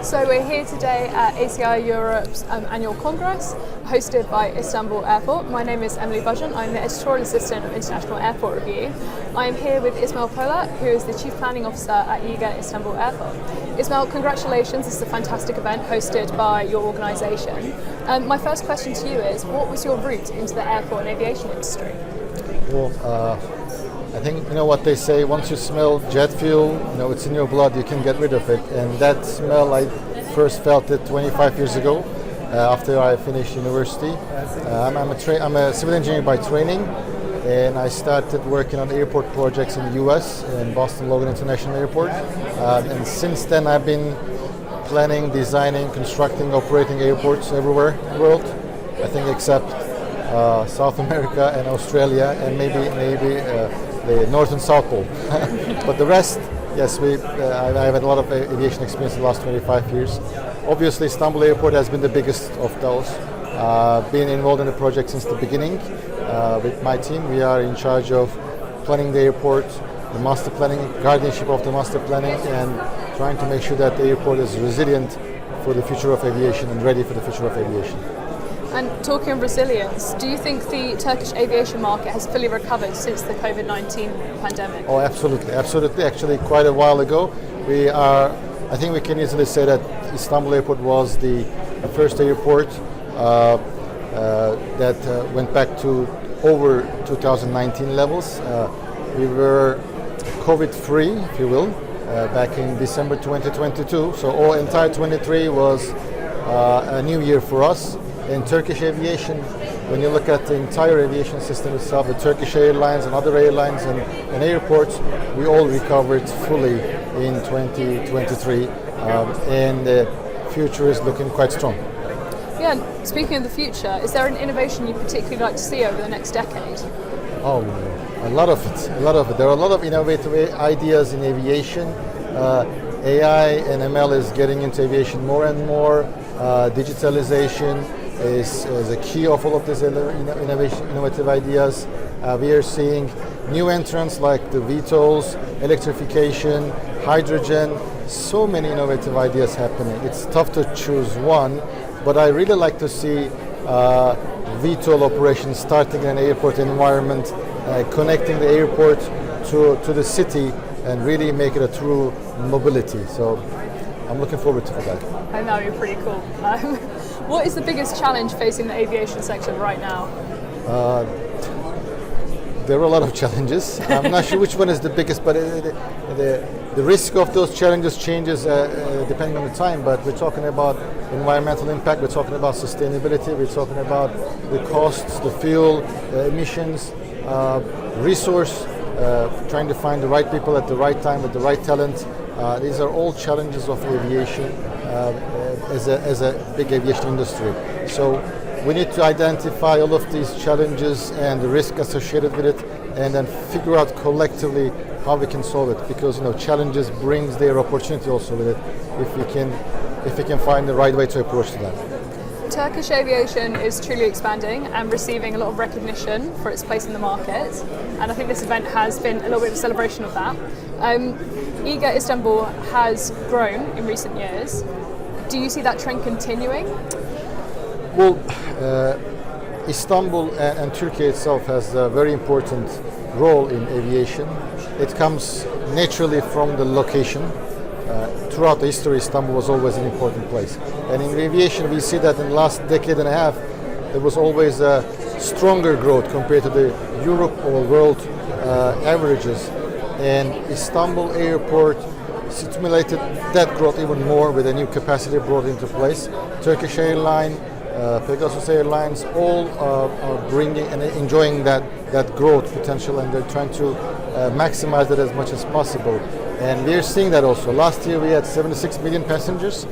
So we're here today at iGA Europe's annual congress, hosted by Istanbul Airport. My name is Emily Budgen. I'm the Editorial Assistant of International Airport Review. I am here with Ismail Polat, who is the Chief Planning Officer at iGA Istanbul Airport. Ismail, congratulations. This is a fantastic event hosted by your organisation. My first question to you is, what was your route into the airport and aviation industry? Well, I think, what they say, once you smell jet fuel, it's in your blood, you can get rid of it. And that smell, I first felt it 25 years ago after I finished university. I'm a civil engineer by training, and I started working on airport projects in the US, in Boston Logan International Airport. And since then I've been planning, designing, constructing, operating airports everywhere in the world, I think except South America and Australia and maybe the North and South Pole. But the rest, yes, I've had a lot of aviation experience in the last 25 years. Obviously, Istanbul Airport has been the biggest of those. Been involved in the project since the beginning. With my team, we are in charge of planning the airport, the master planning, guardianship of the master planning, and trying to make sure that the airport is resilient for the future of aviation and ready for the future of aviation. And talking of resilience, do you think the Turkish aviation market has fully recovered since the COVID-19 pandemic? Oh, absolutely. Actually, quite a while ago, I think we can easily say that Istanbul Airport was the first airport that went back to over 2019 levels. We were COVID-free, if you will, back in December 2022. So all entire 23 was a new year for us. In Turkish aviation, when you look at the entire aviation system itself, the Turkish Airlines and other airlines and airports, we all recovered fully in 2023, and the future is looking quite strong. Yeah, and speaking of the future, is there an innovation you particularly like to see over the next decade? Oh, a lot of it. There are a lot of innovative ideas in aviation. AI and ML is getting into aviation more and more. Digitalization is a key of all of these innovative ideas. We are seeing new entrants like the VTOLs, electrification, hydrogen, so many innovative ideas happening. It's tough to choose one, but I really like to see VTOL operations starting in an airport environment, connecting the airport to the city and really make it a true mobility. So I'm looking forward to that. I know, you're pretty cool. What is the biggest challenge facing the aviation sector right now? There are a lot of challenges. I'm not sure which one is the biggest, but the risk of those challenges changes depending on the time. But we're talking about environmental impact, we're talking about sustainability, we're talking about the costs, the fuel, emissions, resource, trying to find the right people at the right time with the right talent. These are all challenges of aviation as a big aviation industry. So we need to identify all of these challenges and the risk associated with it, and then figure out collectively how we can solve it. Because challenges brings their opportunity also with it. If we can find the right way to approach to that. Turkish aviation is truly expanding and receiving a lot of recognition for its place in the market, and I think this event has been a little bit of a celebration of that. iGA Istanbul has grown in recent years. Do you see that trend continuing? Well, Istanbul and Turkey itself has a very important role in aviation. It comes naturally from the location. Throughout the history, Istanbul was always an important place. And in aviation, we see that in the last decade and a half, there was always a stronger growth compared to the Europe or world averages. And Istanbul Airport stimulated that growth even more with a new capacity brought into place. Turkish Airlines, Pegasus Airlines, all are bringing and enjoying that growth potential, and they're trying to maximize it as much as possible. And we're seeing that also. Last year we had 76 million passengers.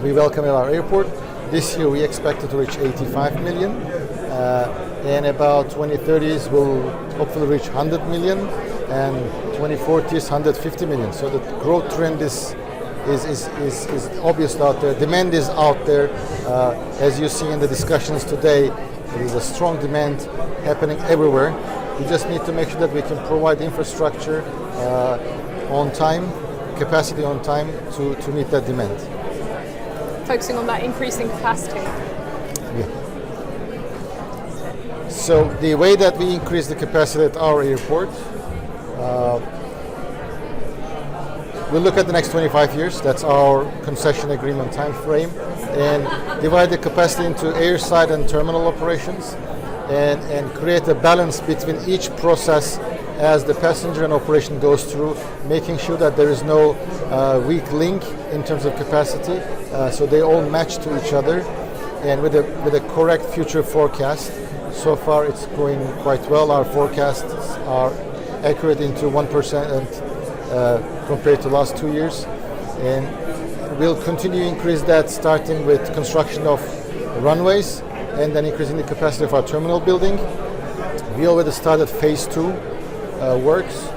We welcome at our airport. This year we expect it to reach 85 million. And about 2030s we'll hopefully reach 100 million, and 2040s 150 million. So the growth trend is obvious out there. Demand is out there. As you see in the discussions today, there is a strong demand happening everywhere. We just need to make sure that we can provide infrastructure on time, capacity on time to meet that demand. focusing on that increasing capacity. Yeah. So the way that we increase the capacity at our airport, we look at the next 25 years. That's our concession agreement time frame, and divide the capacity into airside and terminal operations, and create a balance between each process as the passenger and operation goes through, making sure that there is no weak link in terms of capacity, so they all match to each other, and with a correct future forecast. So far it's going quite well. Our forecasts are accurate into 1% compared to last 2 years, and we'll continue to increase that, starting with construction of runways and then increasing the capacity of our terminal building. We already started phase 2 works.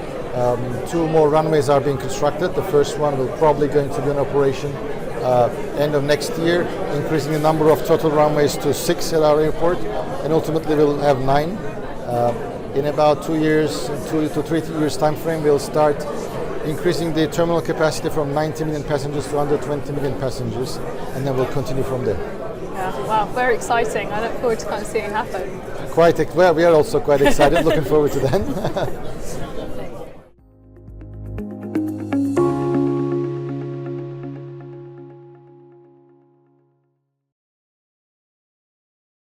2 more runways are being constructed. The first one will probably going to be in operation end of next year, increasing the number of total runways to 6 at our airport, and ultimately we'll have 9. In about 2 years, 2 to 3 years time frame, we'll start increasing the terminal capacity from 90 million passengers to under 20 million passengers, and then we'll continue from there. Yeah, wow, very exciting. I look forward to kind of seeing it happen. Well, we are also quite excited, looking forward to that.